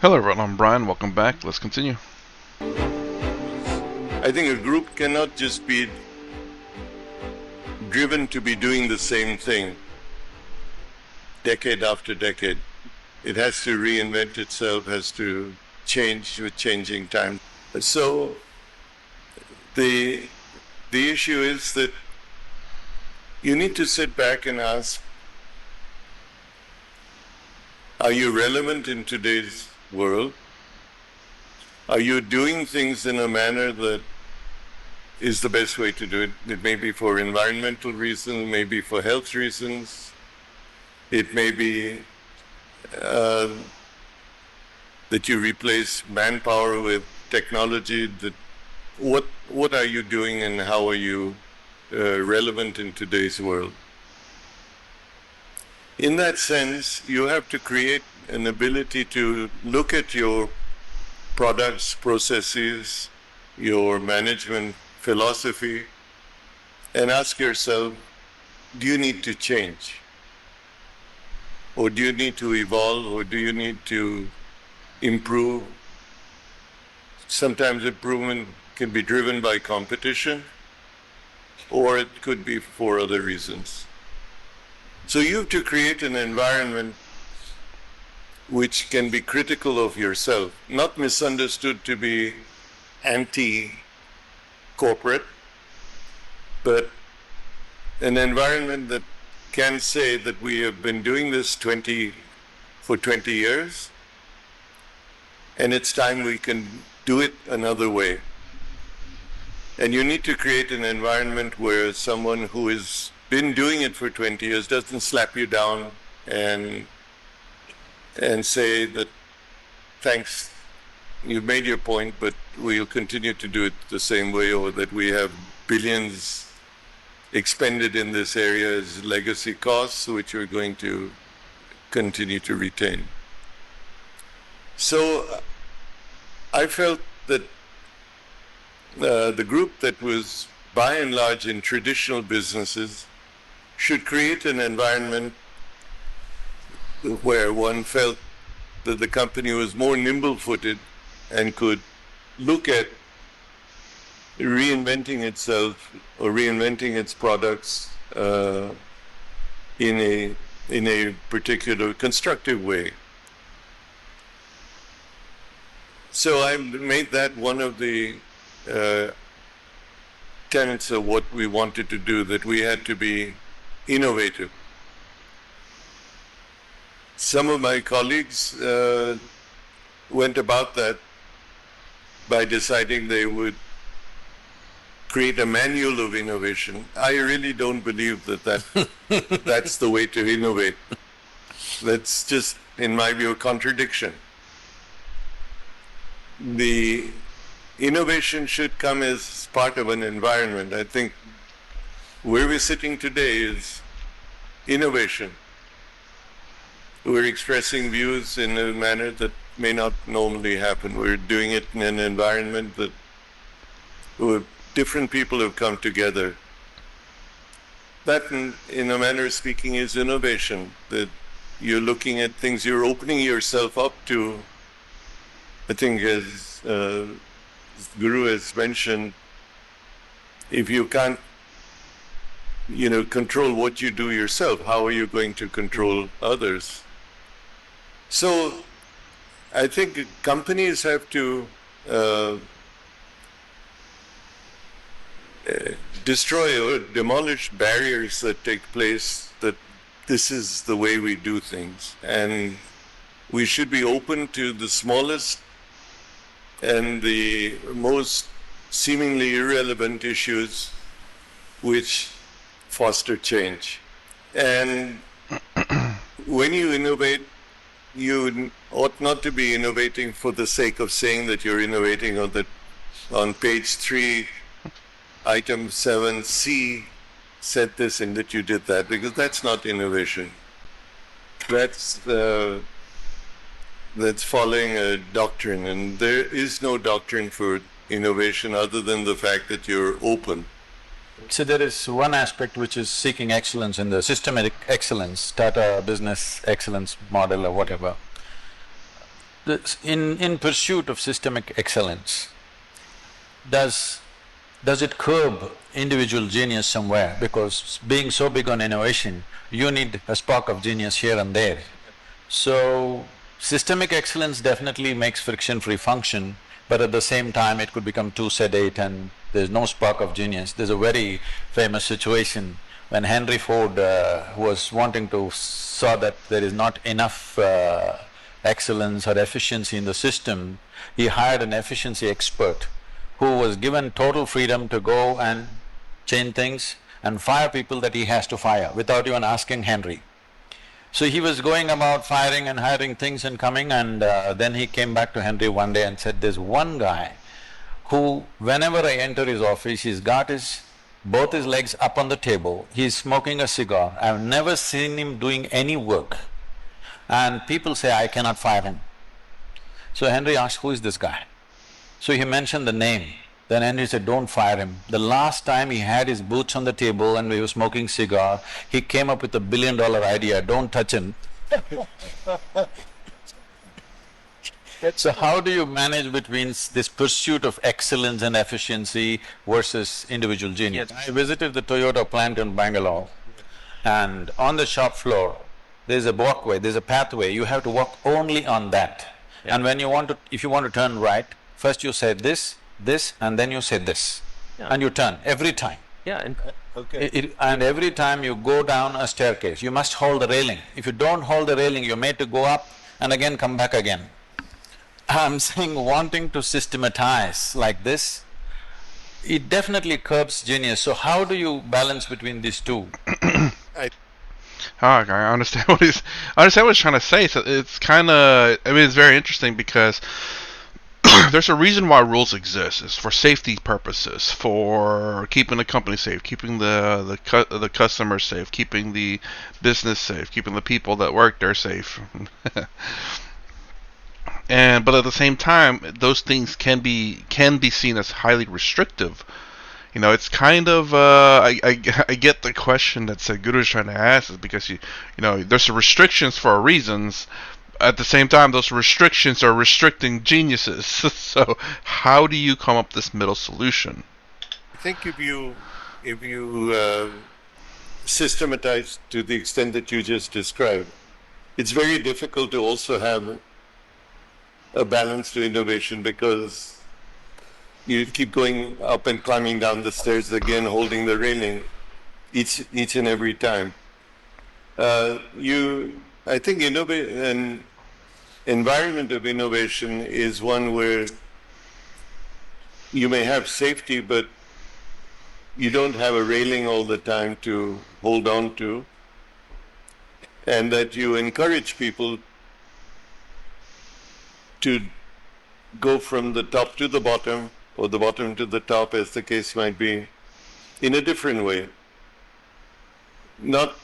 Hello everyone, I'm Brian, welcome back, let's continue. I think a group cannot just be driven to be doing the same thing decade after decade. It has to reinvent itself, has to change with changing time. So the issue is that you need to sit back and ask, are you relevant in today's world? Are you doing things in a manner that is the best way to do it? It may be for environmental reasons, it may be for health reasons, it may be that you replace manpower with technology. What are you doing and how are you relevant in today's world? In that sense, you have to create an ability to look at your products, processes, your management philosophy, and ask yourself, do you need to change? Or do you need to evolve? Or do you need to improve? Sometimes improvement can be driven by competition, or it could be for other reasons. So you have to create an environment which can be critical of yourself, not misunderstood to be anti-corporate, but an environment that can say that we have been doing this for 20 years, and it's time we can do it another way. And you need to create an environment where someone who has been doing it for 20 years doesn't slap you down and say that, thanks, you've made your point, but we'll continue to do it the same way, or that we have billions expended in this area as legacy costs, which we're going to continue to retain. So I felt that the group that was by and large in traditional businesses should create an environment where one felt that the company was more nimble-footed and could look at reinventing itself or reinventing its products in a particular constructive way. So I made that one of the tenets of what we wanted to do, that we had to be innovative. Some of my colleagues went about that by deciding they would create a manual of innovation. I really don't believe that that's the way to innovate. That's just, in my view, a contradiction. The innovation should come as part of an environment. I think where we're sitting today is innovation. We're expressing views in a manner that may not normally happen. We're doing it in an environment that where different people have come together. That, in a manner of speaking, is innovation, that you're looking at things, you're opening yourself up to, I think, as Guru has mentioned, if you can't control what you do yourself, how are you going to control others? So I think companies have to destroy or demolish barriers that take place, that this is the way we do things. And we should be open to the smallest and the most seemingly irrelevant issues which foster change. And when you innovate, you ought not to be innovating for the sake of saying that you're innovating, or that on page 3, item 7C said this and that you did that, because that's not innovation. That's following a doctrine, and there is no doctrine for innovation other than the fact that you're open. So there is one aspect which is seeking excellence in the systematic excellence, Tata business excellence model or whatever. In pursuit of systemic excellence, does does it curb individual genius somewhere? Because being so big on innovation, you need a spark of genius here and there. So, systemic excellence definitely makes friction-free function, but at the same time it could become too sedate and there's no spark of genius. There's a very famous situation when Henry Ford was wanting to… saw that there is not enough excellence or efficiency in the system, he hired an efficiency expert who was given total freedom to go and change things and fire people that he has to fire without even asking Henry. So he was going about firing and hiring things and coming, and then he came back to Henry one day and said, there's one guy who, whenever I enter his office, he's got both his legs up on the table, he's smoking a cigar, I've never seen him doing any work, and people say I cannot fire him. So Henry asked, who is this guy? So he mentioned the name. Then Henry said, don't fire him. The last time he had his boots on the table and we were smoking cigar, he came up with $1 billion idea, don't touch him. So how do you manage between this pursuit of excellence and efficiency versus individual genius? I visited the Toyota plant in Bangalore, and on the shop floor, there's a walkway, there's a pathway, you have to walk only on that. And when you want to… if you want to turn right, first you say this, and then you say this. And you turn, every time. And every time you go down a staircase, you must hold the railing. If you don't hold the railing, you're made to go up and again come back again. I'm saying wanting to systematize like this, it definitely curbs genius. So how do you balance between these two? I understand what he's trying to say. So it's kind of… I mean, it's very interesting because there's a reason why rules exist. It's for safety purposes, for keeping the company safe, keeping the customer safe, keeping the business safe, keeping the people that work there safe. But at the same time, those things can be seen as highly restrictive. You know, it's kind of… I get the question that Sadhguru is trying to ask, is because you know there's restrictions for reasons. At the same time, those restrictions are restricting geniuses. So how do you come up with this middle solution? I think if you systematize to the extent that you just described, it's very difficult to also have a balance to innovation, because you keep going up and climbing down the stairs again, holding the railing each and every time. I think an environment of innovation is one where you may have safety, but you don't have a railing all the time to hold on to, and that you encourage people to go from the top to the bottom, or the bottom to the top, as the case might be, in a different way. Not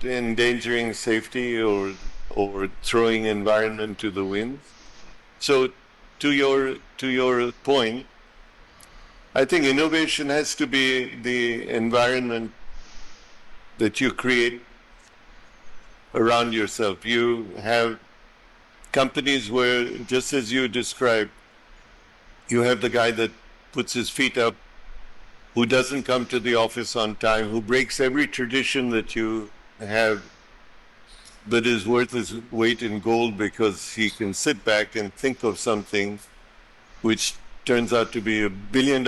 endangering safety or throwing environment to the winds. So to your point, I think innovation has to be the environment that you create around yourself. You have companies where, just as you described, you have the guy that puts his feet up, who doesn't come to the office on time, who breaks every tradition that you have, that is worth his weight in gold, because he can sit back and think of something which turns out to be $1 billion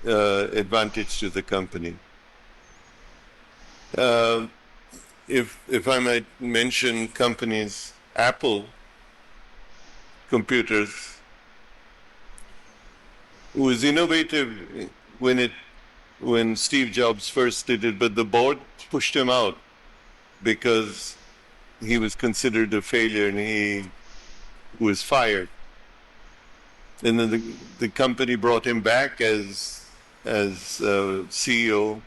advantage to the company. If I might mention companies, Apple computers was innovative when Steve Jobs first did it, but the board pushed him out because he was considered a failure and he was fired. And then the company brought him back as CEO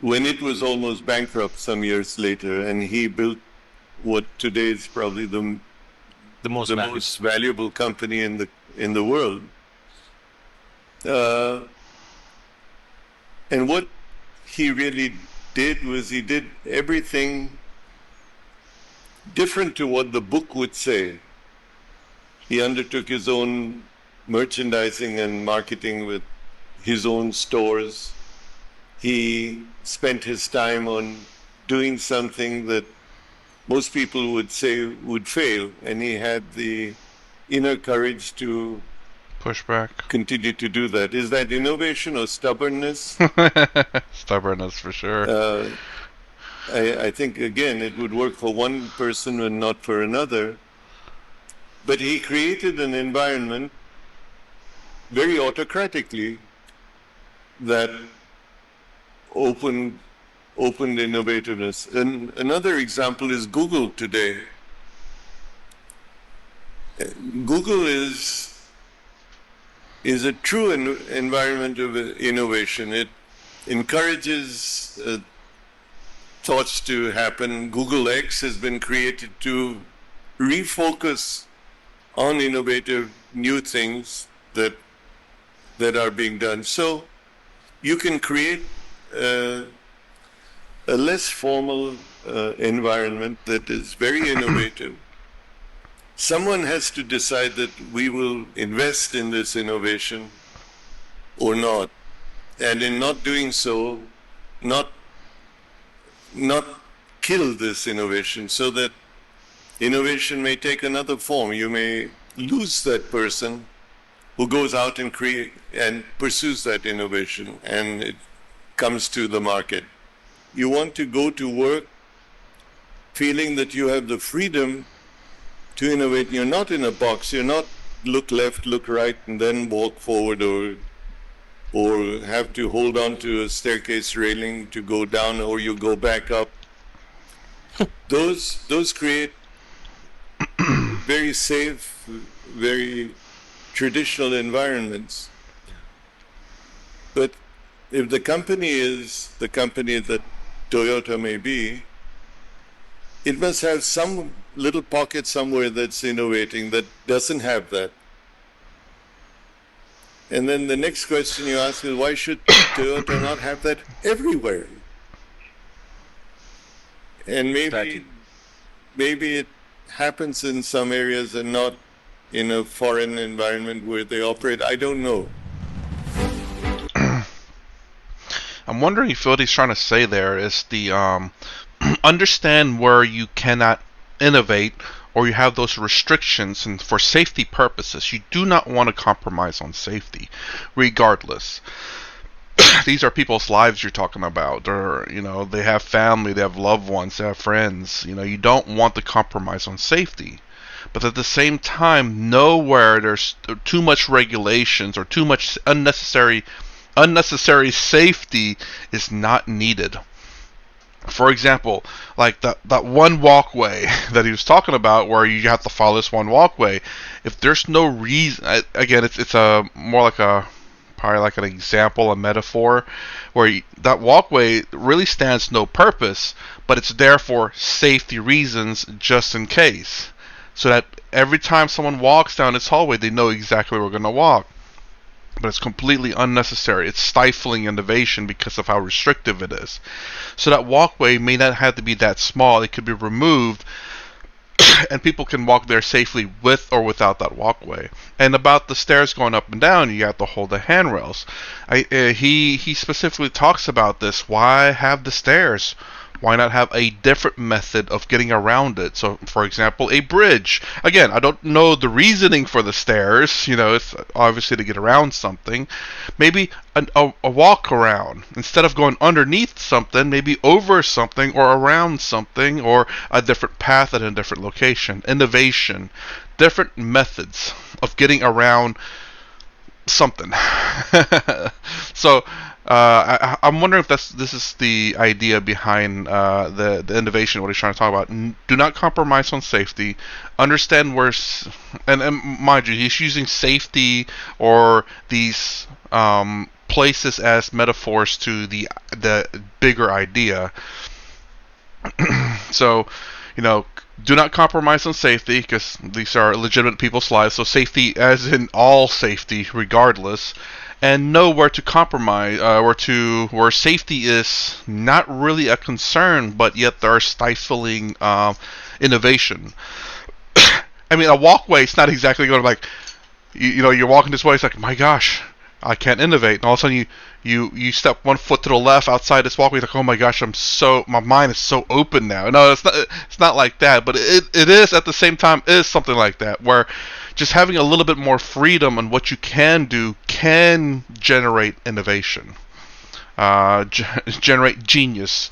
when it was almost bankrupt some years later, and he built what today is probably the most valuable company in the world. And what he really did was he did everything different to what the book would say. He undertook his own merchandising and marketing with his own stores. He spent his time on doing something that most people would say would fail, and he had the inner courage to Pushback. continue to do that. Is that innovation or stubbornness? Stubbornness for sure. I think, again, it would work for one person and not for another. But he created an environment very autocratically that opened innovativeness. And another example is Google today. Google is a true environment of innovation. It encourages thoughts to happen. Google X has been created to refocus on innovative new things that are being done. So you can create a less formal environment that is very innovative. Someone has to decide that we will invest in this innovation or not, and in not doing so, not kill this innovation, so that innovation may take another form. You may lose that person who goes out and create and pursues that innovation, and it comes to the market. You want to go to work feeling that you have the freedom to innovate. You're not in a box. You're not look left, look right, and then walk forward, or have to hold on to a staircase railing to go down, or you go back up. Those create very safe, very traditional environments. But if the company is the company that Toyota may be, it must have some little pocket somewhere that's innovating that doesn't have that. And then the next question you ask is, why should Toyota not have that everywhere? And maybe it happens in some areas and not in a foreign environment where they operate. I don't know. I'm wondering if what he's trying to say there is the understand where you cannot innovate or you have those restrictions, and for safety purposes you do not want to compromise on safety regardless. These are people's lives you're talking about, or they have family, they have loved ones, they have friends. You don't want to compromise on safety, but at the same time, nowhere there's too much regulations or too much unnecessary safety is not needed. For example, like that one walkway that he was talking about, where you have to follow this one walkway. If there's no reason, again, it's a more like probably like an example, a metaphor, where that walkway really stands no purpose, but it's there for safety reasons, just in case, so that every time someone walks down this hallway, they know exactly where we're going to walk. But it's completely unnecessary. It's stifling innovation because of how restrictive it is. So that walkway may not have to be that small. It could be removed, and people can walk there safely with or without that walkway. And about the stairs going up and down, you have to hold the handrails. He specifically talks about this. Why have the stairs? Why not have a different method of getting around it? So, for example, a bridge. Again, I don't know the reasoning for the stairs. It's obviously to get around something. Maybe a walk around. Instead of going underneath something, maybe over something or around something, or a different path at a different location. Innovation. Different methods of getting around something. So I'm wondering if this is the idea behind the innovation, what he's trying to talk about. Do not compromise on safety. Understand where, and mind you, he's using safety or these places as metaphors to the bigger idea. So, do not compromise on safety, because these are legitimate people's lives. So safety, as in all safety, regardless, and know where to compromise, where safety is not really a concern, but yet there are stifling innovation. I mean, a walkway is not exactly going to like, you know, you're walking this way, it's like, my gosh, I can't innovate. And all of a sudden you step 1 foot to the left outside this walkway, like, oh my gosh, my mind is so open now. No, it's not like that, but it is at the same time is something like that, where just having a little bit more freedom on what you can do can generate innovation, generate genius,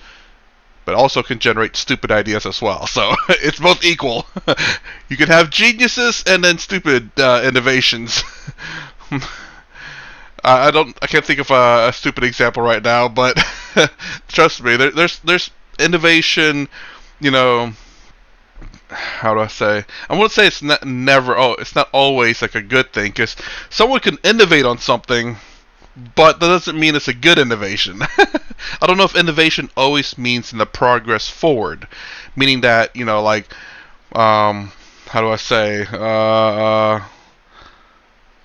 but also can generate stupid ideas as well. So it's both equal. You can have geniuses and then stupid innovations. I can't think of a stupid example right now, but trust me, there's innovation. You know, how do I say? I wouldn't say it's not never. Oh, it's not always like a good thing, because someone can innovate on something, but that doesn't mean it's a good innovation. I don't know if innovation always means in the progress forward, meaning that, you know, like, how do I say,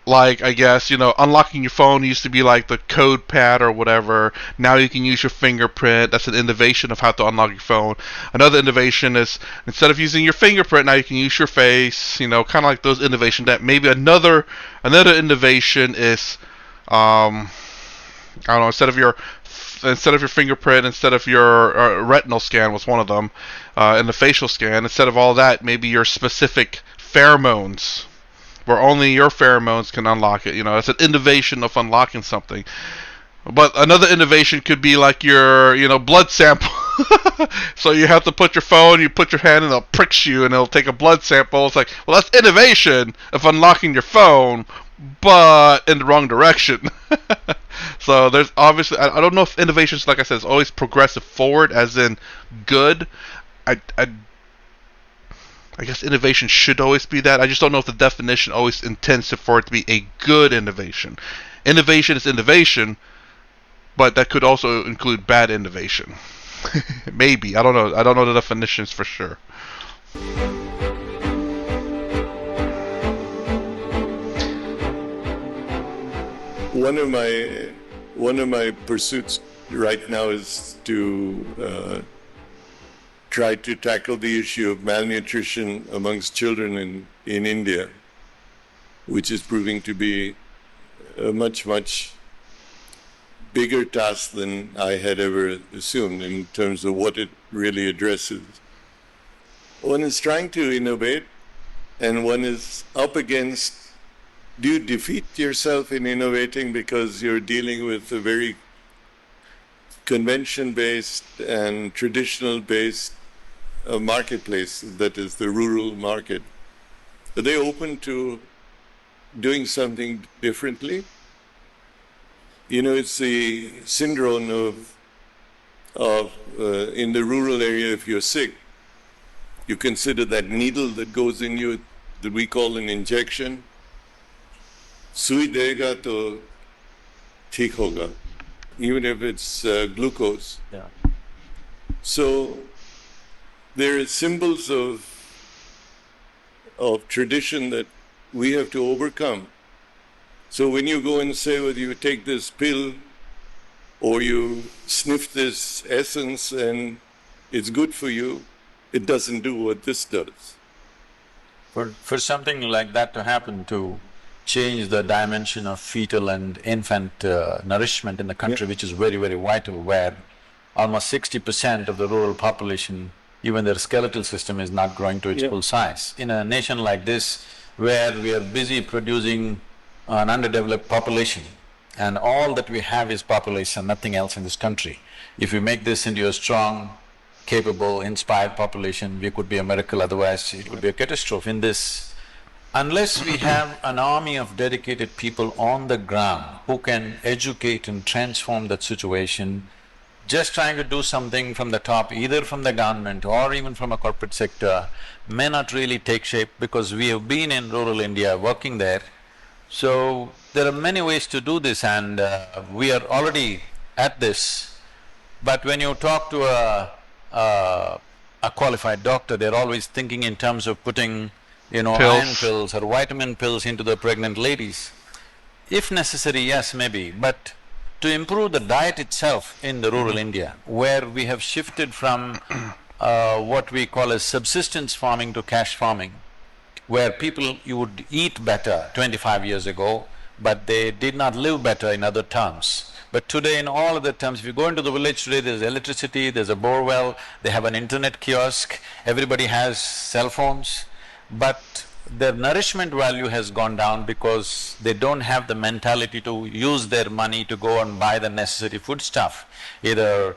like, I guess, you know, unlocking your phone used to be like the code pad or whatever. Now you can use your fingerprint. That's an innovation of how to unlock your phone. Another innovation is, instead of using your fingerprint, now you can use your face. You know, kind of like those innovations. That maybe another innovation is, I don't know, instead of your fingerprint, instead of your retinal scan was one of them, and the facial scan, instead of all that, maybe your specific pheromones, where only your pheromones can unlock it. You know, it's an innovation of unlocking something. But another innovation could be like your, you know, blood sample. So you have to put your phone, you put your hand, and it pricks you, and it'll take a blood sample. It's like, well, that's innovation of unlocking your phone, but in the wrong direction. So there's obviously, I don't know if innovations, like I said, is always progressive forward, as in good. I guess innovation should always be that. I just don't know if the definition always intends for it to be a good innovation. Innovation is innovation, but that could also include bad innovation. Maybe. I don't know. I don't know the definitions for sure. One of my pursuits right now is to try to tackle the issue of malnutrition amongst children in India, which is proving to be a much bigger task than I had ever assumed in terms of what it really addresses. One is trying to innovate, and one is up against, do you defeat yourself in innovating because you're dealing with a very convention-based and traditional-based marketplace that is the rural market? Are they open to doing something differently? You know, it's the syndrome of in the rural area, if you're sick, you consider that needle that goes in you that we call an injection. Sui dega to theek hoga, even if it's glucose. Yeah. So there are symbols of tradition that we have to overcome. So when you go and say whether you take this pill or you sniff this essence and it's good for you, it doesn't do what this does. For something like that to happen, to change the dimension of fetal and infant nourishment in the country, which is very vital, where almost 60% of the rural population, even their skeletal system is not growing to its full size. In a nation like this, where we are busy producing an underdeveloped population, and all that we have is population, nothing else in this country. If we make this into a strong, capable, inspired population, we could be a miracle, otherwise it would be a catastrophe. In this, unless we have an army of dedicated people on the ground who can educate and transform that situation, just trying to do something from the top, either from the government or even from a corporate sector, may not really take shape, because we have been in rural India working there. So there are many ways to do this, and we are already at this. But when you talk to a qualified doctor, they're always thinking in terms of putting, you know, Pills. iron pills or vitamin pills into the pregnant ladies. If necessary, yes, maybe, but to improve the diet itself in the rural India, where we have shifted from what we call as subsistence farming to cash farming, where people, you would eat better 25 years ago, but they did not live better in other terms. But today, in all other terms, if you go into the village today, there's electricity, there's a bore well, they have an internet kiosk, everybody has cell phones, but their nourishment value has gone down because they don't have the mentality to use their money to go and buy the necessary foodstuff, either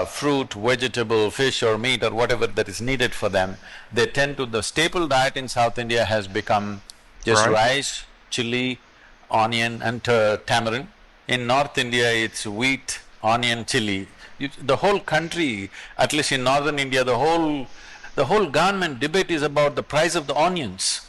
fruit, vegetable, fish or meat or whatever that is needed for them. They tend to… the staple diet in South India has become just Right. rice, chili, onion and tamarind. In North India, it's wheat, onion, chili. The whole country, at least in northern India, the whole government debate is about the price of the onions.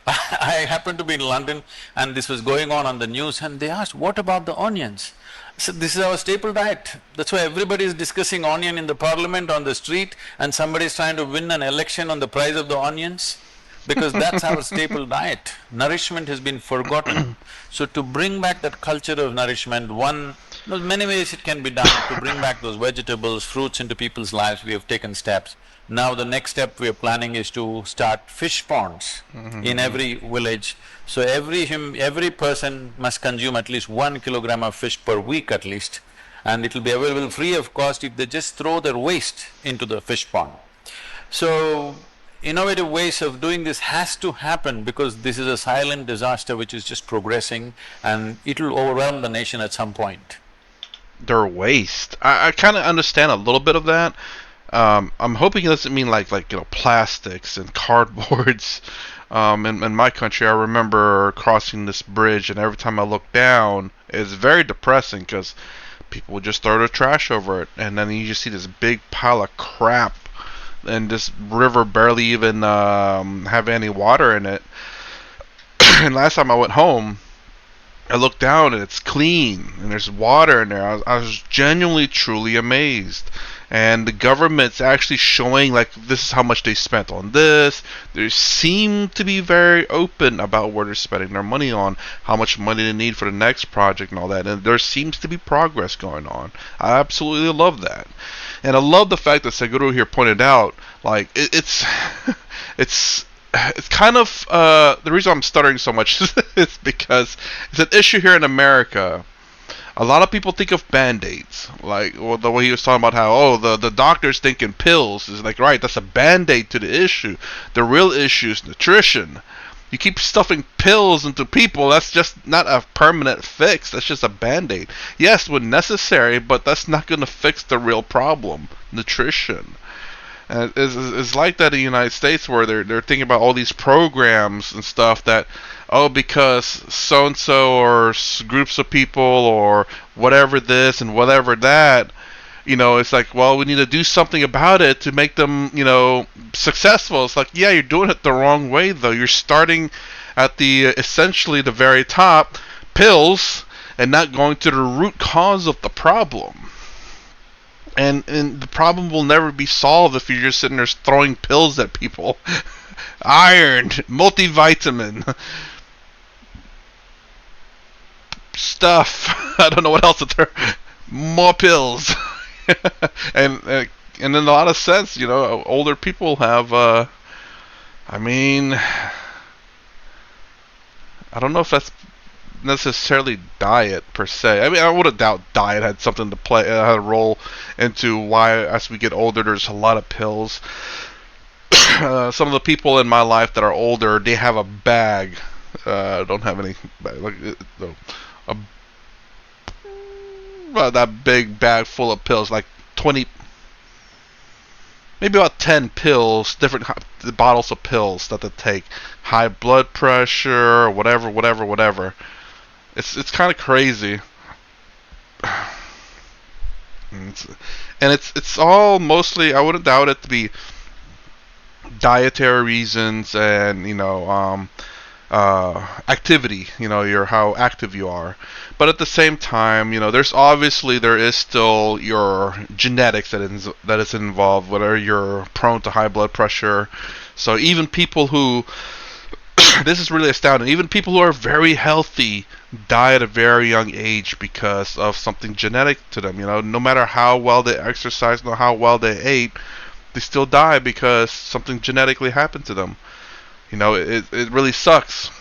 I happened to be in London and this was going on the news, and they asked, what about the onions? So this is our staple diet. That's why everybody is discussing onion in the parliament, on the street, and somebody is trying to win an election on the price of the onions, because that's our staple diet. Nourishment has been forgotten. So to bring back that culture of nourishment, there's many ways it can be done. To bring back those vegetables, fruits into people's lives, we have taken steps. Now the next step we are planning is to start fish ponds in every village. So every person must consume at least 1 kilogram of fish per week at least, and it'll be available free of cost if they just throw their waste into the fish pond. So, innovative ways of doing this has to happen, because this is a silent disaster which is just progressing and it'll overwhelm the nation at some point. Their waste. I kind of understand a little bit of that. I'm hoping it doesn't mean like plastics and cardboards. In my country, I remember crossing this bridge, and every time I look down, it's very depressing because people would just throw their trash over it, and then you just see this big pile of crap, and this river barely even have any water in it. And last time I went home, I looked down and it's clean and there's water in there. I was genuinely, truly amazed. And the government's actually showing like this is how much they spent on this. They seem to be very open about where they're spending their money on, how much money they need for the next project and all that. And there seems to be progress going on. I absolutely love that. And I love the fact that Sadhguru here pointed out, like it's it's kind of the reason I'm stuttering so much is because it's an issue here in America. A lot of people think of band-aids, like the way he was talking about how the doctor's thinking pills is like, right, that's a band-aid to the issue. The real issue is nutrition. You keep stuffing pills into people, that's just not a permanent fix, that's just a band-aid. Yes, when necessary, but that's not going to fix the real problem, nutrition. And it's like that in the United States, where they're thinking about all these programs and stuff that, because so and so or groups of people or whatever this and whatever that, it's like, well, we need to do something about it to make them, successful. It's like, yeah, you're doing it the wrong way though. You're starting at the essentially the very top, pills, and not going to the root cause of the problem. And the problem will never be solved if you're just sitting there throwing pills at people. Iron, multivitamin, stuff. I don't know what else to throw. More pills. and in a lot of sense, older people have. I don't know if that's necessarily diet per se. I mean, I would have doubt diet had something to play, had a role into why as we get older there's a lot of pills. Some of the people in my life that are older, they have a bag. Don't have any like that big bag full of pills, like 20, maybe about 10 pills, different bottles of pills that they take. High blood pressure, whatever. It's kind of crazy. It's all mostly, I wouldn't doubt it to be dietary reasons and activity, your how active you are. But at the same time, there is still your genetics that is involved, whether you're prone to high blood pressure. So even people who this is really astounding. Even people who are very healthy die at a very young age because of something genetic to them. No matter how well they exercise, no how well they ate, they still die because something genetically happened to them. It really sucks.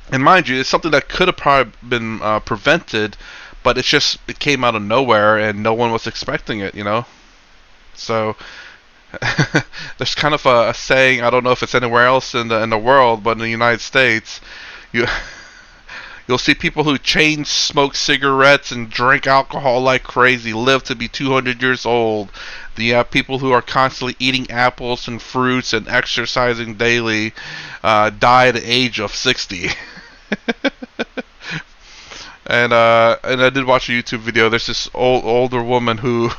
And mind you, it's something that could have probably been prevented, but it came out of nowhere and no one was expecting it. So there's kind of a saying. I don't know if it's anywhere else in the world, but in the United States, you you'll see people who chain smoke cigarettes and drink alcohol like crazy live to be 200 years old. You have people who are constantly eating apples and fruits and exercising daily die at the age of 60. And I did watch a YouTube video. There's this older woman who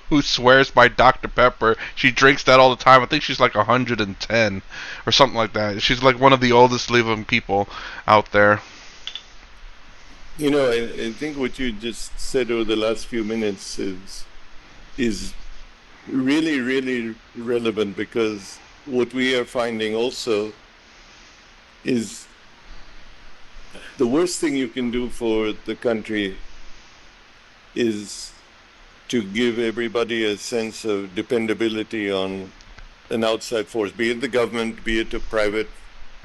who swears by Dr. Pepper. She drinks that all the time. I think she's like 110 or something like that. She's like one of the oldest living people out there. I think what you just said over the last few minutes is really, really relevant, because what we are finding also is the worst thing you can do for the country is to give everybody a sense of dependability on an outside force, be it the government, be it a private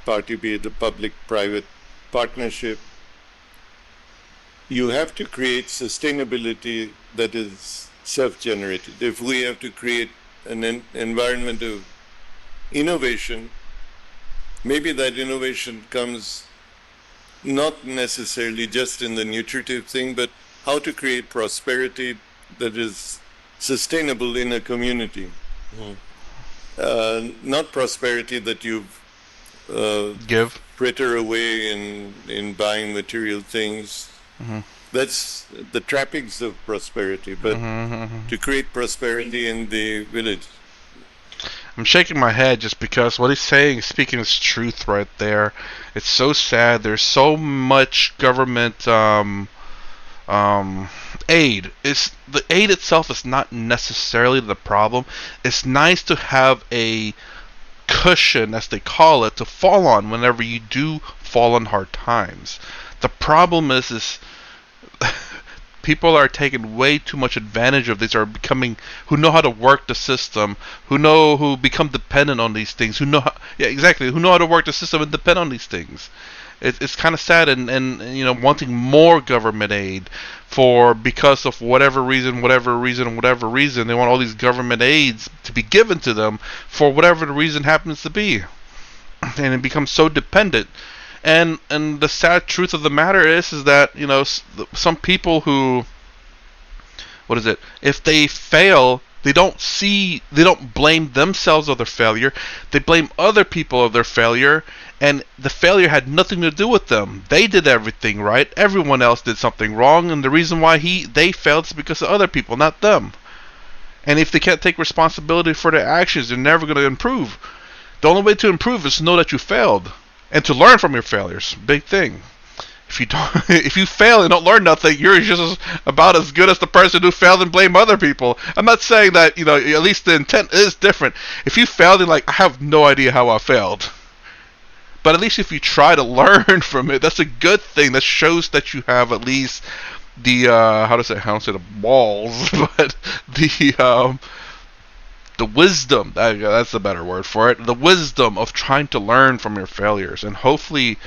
party, be it a public-private partnership. You have to create sustainability that is self-generated. If we have to create an environment of innovation, maybe that innovation comes not necessarily just in the nutritive thing, but how to create prosperity that is sustainable in a community. Not prosperity that you've Give. fritter away in buying material things. That's the trappings of prosperity, but to create prosperity in the village. I'm shaking my head just because what he's saying is speaking his truth right there. It's so sad. There's so much government aid. The aid itself is not necessarily the problem. It's nice to have a cushion, as they call it, to fall on whenever you do fall on hard times. The problem is people are taking way too much advantage of this, who know how to work the system, who become dependent on these things, who know how to work the system and depend on these things. It's kind of sad, and wanting more government aid because of whatever reason, they want all these government aids to be given to them for whatever the reason happens to be, and it becomes so dependent. And the sad truth of the matter is that some people who, if they fail, they don't blame themselves of their failure. They blame other people of their failure, and the failure had nothing to do with them. They did everything right. Everyone else did something wrong, and the reason why they failed is because of other people, not them. And if they can't take responsibility for their actions, they're never going to improve. The only way to improve is to know that you failed and to learn from your failures. Big thing. If you fail and don't learn nothing, you're just about as good as the person who failed and blame other people. I'm not saying that, at least the intent is different. If you failed and I have no idea how I failed. But at least if you try to learn from it, that's a good thing. That shows that you have at least the, I don't say the balls, but the wisdom, that's a better word for it, the wisdom of trying to learn from your failures, and hopefully,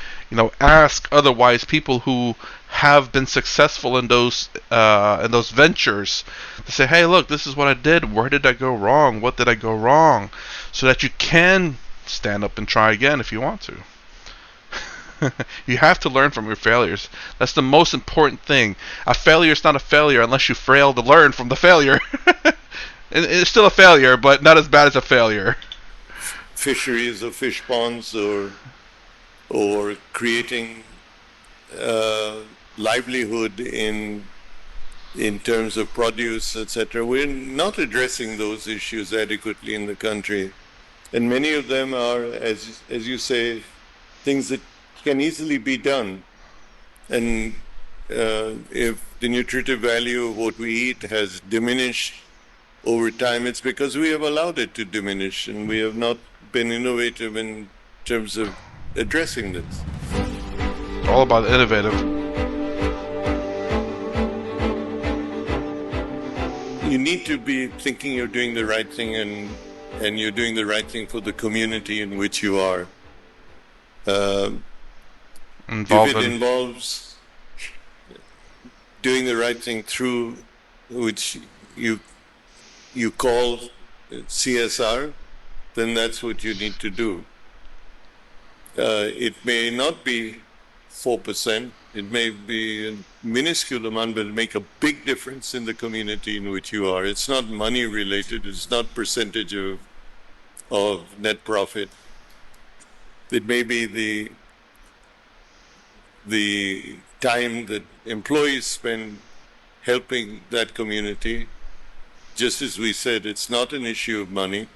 ask other wise people who have been successful in those ventures to say, hey, look, this is what I did. Where did I go wrong? What did I go wrong? So that you can stand up and try again if you want to. You have to learn from your failures. That's the most important thing. A failure is not a failure unless you fail to learn from the failure. It's still a failure, but not as bad as a failure. Fisheries of fish ponds, or creating livelihood in terms of produce, etc. We're not addressing those issues adequately in the country, and many of them are, as you say, things that can easily be done. And if the nutritive value of what we eat has diminished over time, it's because we have allowed it to diminish, and we have not been innovative in terms of addressing this. All about innovative. You need to be thinking you're doing the right thing and and you're doing the right thing for the community in which you are. If it involves doing the right thing through which you call CSR, then that's what you need to do. It may not be 4%, it may be a minuscule amount, but it'll make a big difference in the community in which you are. It's not money related, it's not percentage of net profit. It may be the time that employees spend helping that community. Just as we said, it's not an issue of money,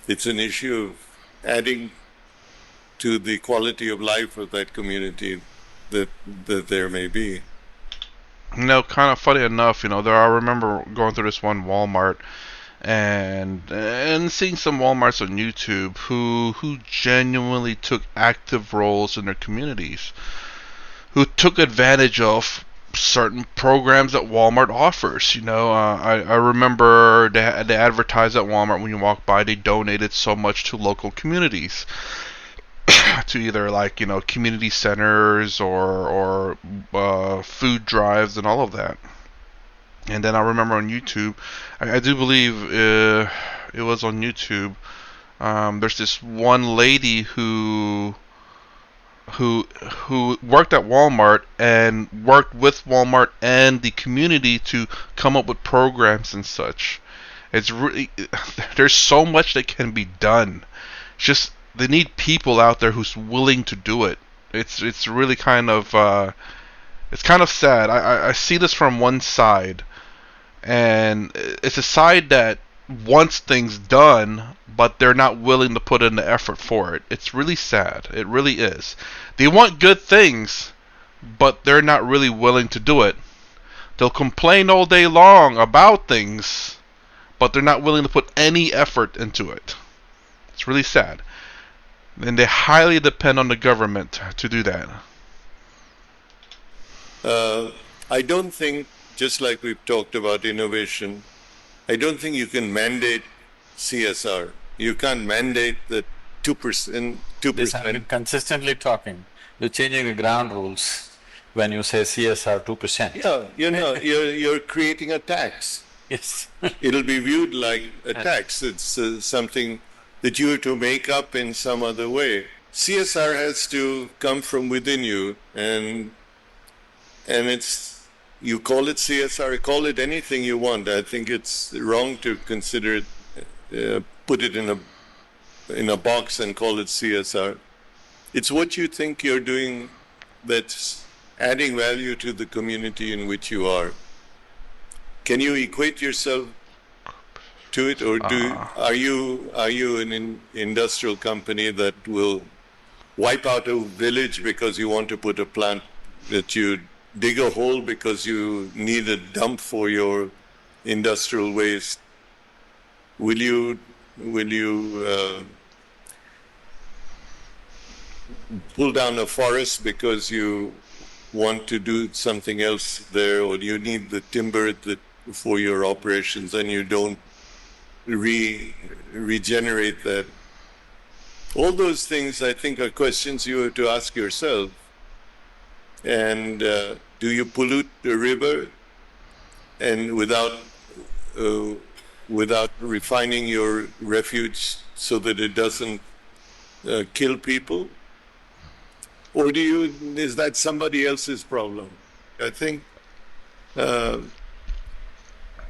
it's an issue of adding to the quality of life of that community that there may be. Kind of funny enough, I remember going through this one Walmart and seeing some Walmarts on YouTube who genuinely took active roles in their communities, who took advantage of certain programs that Walmart offers. I remember they advertised at Walmart when you walk by, they donated so much to local communities. To either community centers or food drives and all of that. And then I remember on YouTube, I do believe it was on YouTube. There's this one lady who worked at Walmart and worked with Walmart and the community to come up with programs and such. It's really there's so much that can be done. Just they need people out there who's willing to do it. It's really kind of it's kind of sad. I see this from one side, and it's a side that wants things done, but they're not willing to put in the effort for it. It's really sad. It really is. They want good things, but they're not really willing to do it. They'll complain all day long about things, but they're not willing to put any effort into it. It's really sad. And they highly depend on the government to do that. I don't think, just like we've talked about innovation, I don't think you can mandate CSR. You can't mandate that 2%. This I've been consistently talking. You're changing the ground rules when you say CSR 2%. Yeah, you're creating a tax. Yes. It'll be viewed like a tax. It's something that you have to make up in some other way. CSR has to come from within you, and it's, you call it CSR, call it anything you want. I think it's wrong to consider it, put it in a box and call it CSR. It's what you think you're doing that's adding value to the community in which you are. Can you equate yourself to it, or are you an industrial company that will wipe out a village because you want to put a plant, that you dig a hole because you need a dump for your industrial waste? Will you pull down a forest because you want to do something else there, or you need the timber for your operations, and you don't regenerate that? All those things, I think, are questions you have to ask yourself. And do you pollute the river and without refining your refuge so that it doesn't kill people? Or is that somebody else's problem? I think there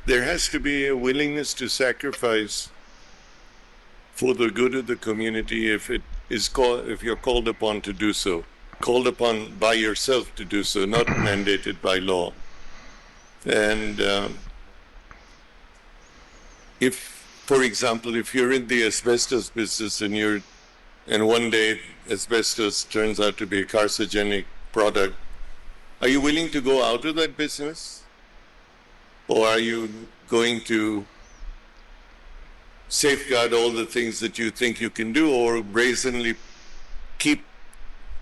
has to be a willingness to sacrifice for the good of the community if you're called upon to do so. Called upon by yourself to do so, not mandated by law. And if, for example, if you're in the asbestos business and one day asbestos turns out to be a carcinogenic product, are you willing to go out of that business? Or are you going to safeguard all the things that you think you can do, or brazenly keep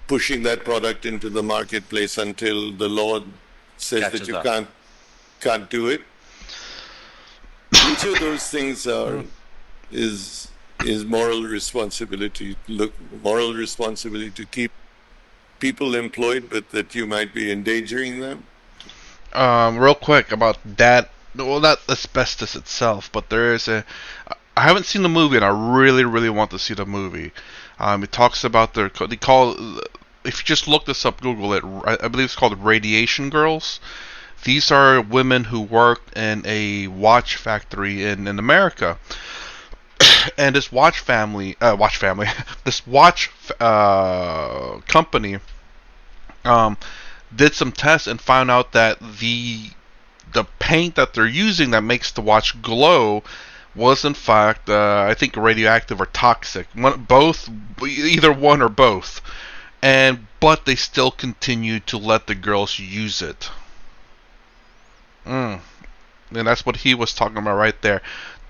pushing that product into the marketplace until the law says that you can't do it? Each of those things are is moral responsibility. Moral responsibility to keep people employed, but that you might be endangering them. Real quick about that. Well, not asbestos itself, but there is a. I haven't seen the movie, and I really, really want to see the movie. It talks about they call. If you just look this up, Google it. I believe it's called Radiation Girls. These are women who work in a watch factory in America, and this watch family, this watch company, um, did some tests and found out that the paint that they're using that makes the watch glow was in fact, I think, radioactive or toxic. Both, either one or both. And but they still continued to let the girls use it. And that's what he was talking about right there.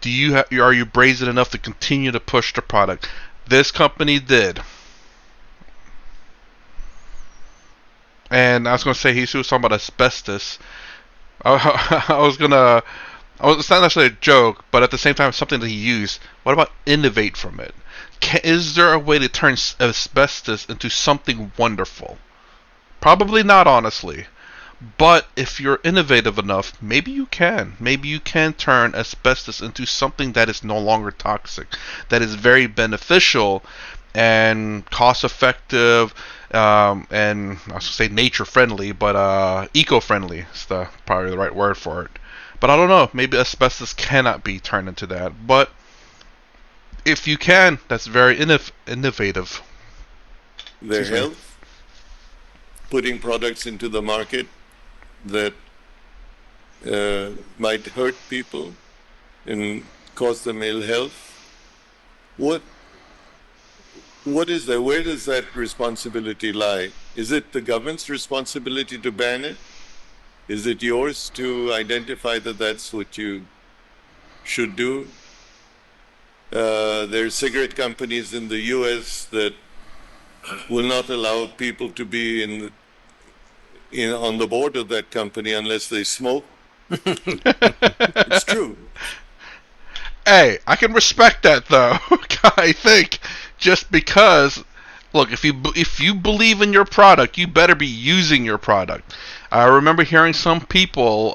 Are you brazen enough to continue to push the product? This company did. And I was going to say, he was talking about asbestos. I was gonna. It's not necessarily a joke, but at the same time, it's something that he used. What about innovate from it? Is there a way to turn asbestos into something wonderful? Probably not, honestly. But if you're innovative enough, maybe you can. Maybe you can turn asbestos into something that is no longer toxic, that is very beneficial and cost effective, and I was say nature friendly, but eco friendly is probably the right word for it. But I don't know. Maybe asbestos cannot be turned into that. But if you can, that's very innovative. Their health, putting products into the market that might hurt people and cause them ill health. What is that? Where does that responsibility lie? Is it the government's responsibility to ban it? Is it yours to identify that that's what you should do? There are cigarette companies in the U.S. that will not allow people to be on the board of that company unless they smoke. It's true. Hey, I can respect that though. I think just because, look, if you believe in your product, you better be using your product. I remember hearing some people,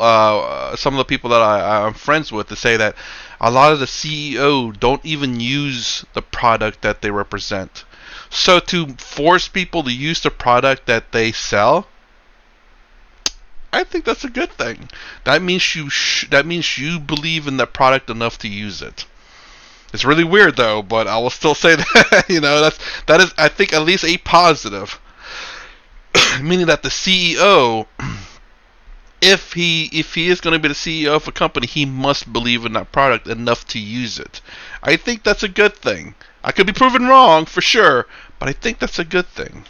some of the people that I'm friends with, to say that a lot of the CEO don't even use the product that they represent. So to force people to use the product that they sell, I think that's a good thing. That means you believe in the product enough to use it. It's really weird though, but I will still say that that is, I think, at least a positive. Meaning that the CEO, if he is going to be the CEO of a company, he must believe in that product enough to use it. I think that's a good thing. I could be proven wrong for sure, but I think that's a good thing.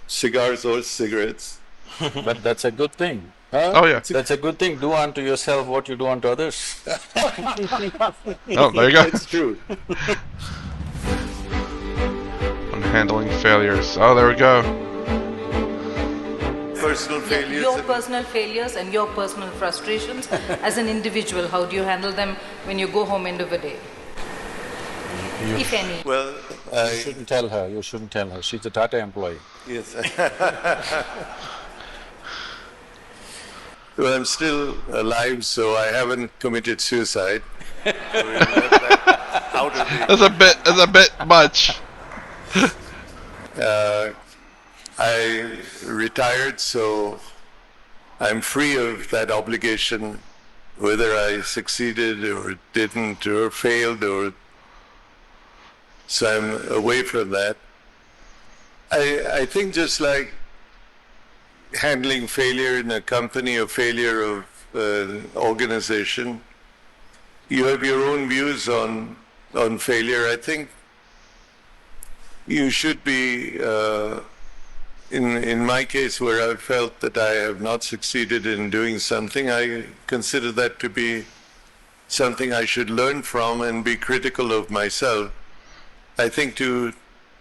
Cigars or cigarettes. But that's a good thing. Huh? Oh yeah. That's a good thing. Do unto yourself what you do unto others. Oh, there you go. It's true. On handling failures. Oh, there we go. Personal failures. Your personal failures and your personal frustrations as an individual, how do you handle them when you go home end of the day? If any. Well, You shouldn't tell her, you shouldn't tell her. She's a Tata employee. yes. Well, I'm still alive, so I haven't committed suicide. That's a bit much. I retired, so I'm free of that obligation, whether I succeeded or didn't or failed, or so I'm away from that. I think just like handling failure in a company or failure of an organization, you have your own views on failure. I think you should be, in my case, where I felt that I have not succeeded in doing something, I consider that to be something I should learn from and be critical of myself. I think to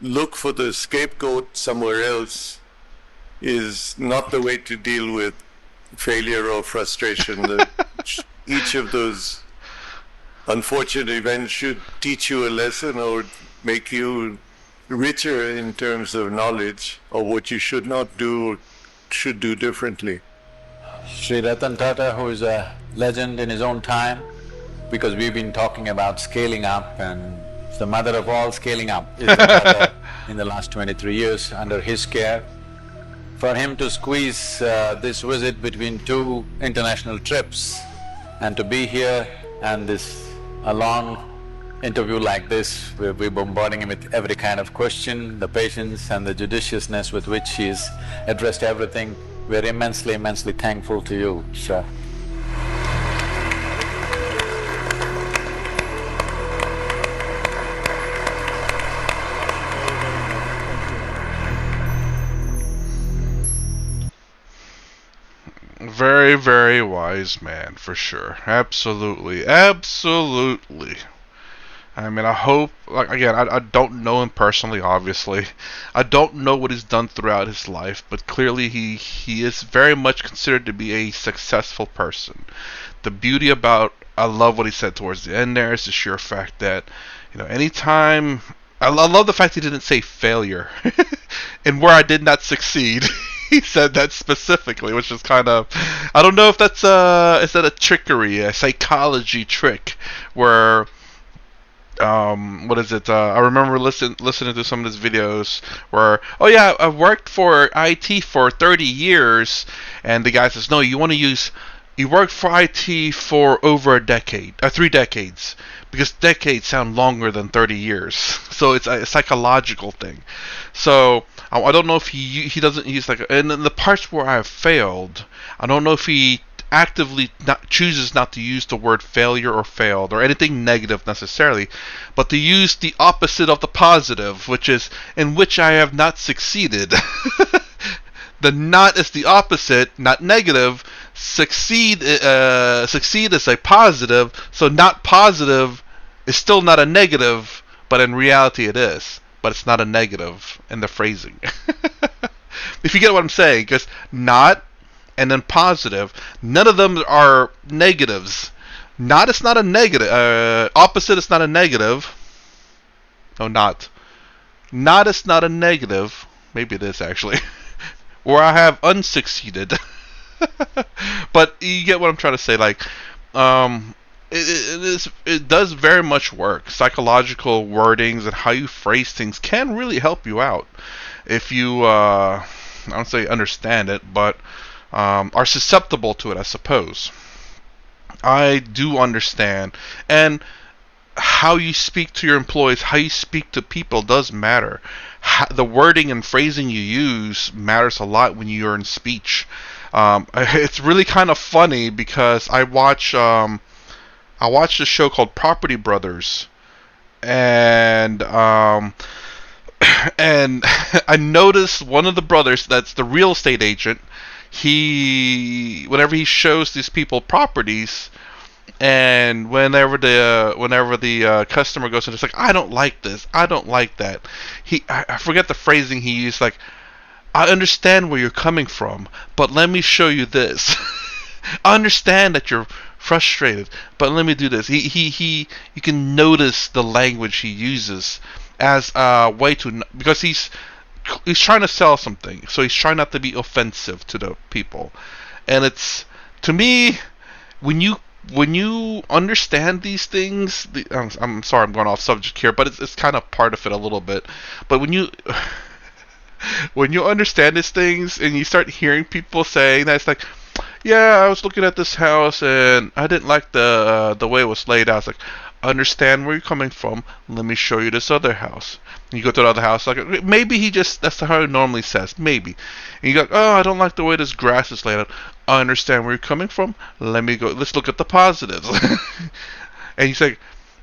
look for the scapegoat somewhere else is not the way to deal with failure or frustration. Each of those unfortunate events should teach you a lesson or make you richer in terms of knowledge of what you should not do or should do differently. Shri Ratan Tata, who is a legend in his own time, because we've been talking about scaling up, and the mother of all scaling up is the Tata in the last 23 years under his care. For him to squeeze this visit between two international trips and to be here and a long interview like this, we're bombarding him with every kind of question, the patience and the judiciousness with which he's addressed everything. We're immensely, immensely thankful to you, sir. Very, very wise man, for sure. Absolutely. Absolutely. I mean, I hope, like, again, I don't know him personally, obviously. I don't know what he's done throughout his life, but clearly he is very much considered to be a successful person. The beauty about, I love what he said towards the end there, is the sheer fact that, anytime, I love the fact he didn't say failure. And where I did not succeed. He said that specifically, which is kind of, I don't know if that's is that a trickery, a psychology trick, where what is it? I remember listening to some of his videos where, oh yeah, I've worked for IT for 30 years, and the guy says, no, you worked for IT for over a decade, 3 decades, because decades sound longer than 30 years. So it's a psychological thing. So I don't know if he doesn't use like, and in the parts where I've failed, I don't know if he actively chooses not to use the word failure or failed or anything negative necessarily, but to use the opposite of the positive, which is in which I have not succeeded. The not is the opposite, not negative. Succeed is a positive, so not positive is still not a negative, but in reality it is. But it's not a negative in the phrasing. If you get what I'm saying, because not and then positive, none of them are negatives. Not is not a negative. Opposite is not a negative. No, not. Not is not a negative. Maybe it is actually. Where I have unsucceeded. But you get what I'm trying to say. Like, it does very much work. Psychological wordings and how you phrase things can really help you out if you I don't say understand it, but are susceptible to it, I suppose. I do understand, and how you speak to your employees, how you speak to people does matter. The wording and phrasing you use matters a lot when you're in speech. It's really kind of funny because I watched a show called Property Brothers, and and I noticed one of the brothers, that's the real estate agent, whenever he shows these people properties, and whenever the customer goes in, it's like, I don't like this, I don't like that. I forget the phrasing he used, like, I understand where you're coming from, but let me show you this. I understand that you're frustrated, but let me do this. You can notice the language he uses as a way to, because he's trying to sell something, so he's trying not to be offensive to the people. And it's, to me, when you understand these things, I'm sorry, I'm going off subject here, but it's kind of part of it a little bit. But when you when you understand these things and you start hearing people saying that, it's like, yeah, I was looking at this house and I didn't like the way it was laid out. It's like, I understand where you're coming from. Let me show you this other house. And you go to the other house, like, maybe that's how he normally says, maybe. And you go, oh, I don't like the way this grass is laid out. I understand where you're coming from. Let's look at the positives. And you say,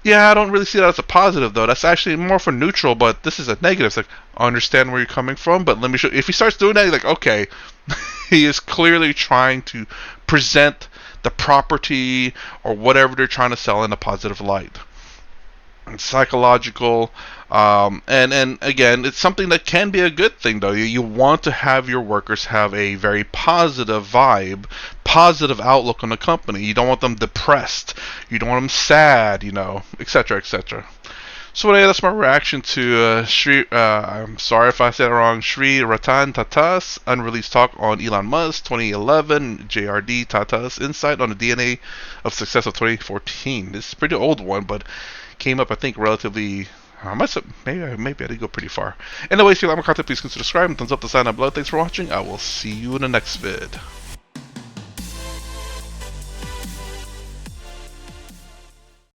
yeah, I don't really see that as a positive, though. That's actually more for neutral, but this is a negative. It's like, I understand where you're coming from, but let me show. If he starts doing that, you're like, okay, he is clearly trying to present the property or whatever they're trying to sell in a positive light. psychological, and again, it's something that can be a good thing though. You want to have your workers have a very positive vibe, positive outlook on the company. You don't want them depressed, you don't want them sad, etc., etc. So anyway, that's my reaction to Shri. I'm sorry if I said it wrong. Shri Ratan Tatas unreleased talk on Elon Musk 2011 JRD Tatas insight on the DNA of success of 2014. This is a pretty old one, but came up I think relatively. I must have, maybe I did go pretty far. Anyways, if you like my content, please consider subscribing. Thumbs up the sign up below. Thanks for watching. I will see you in the next vid.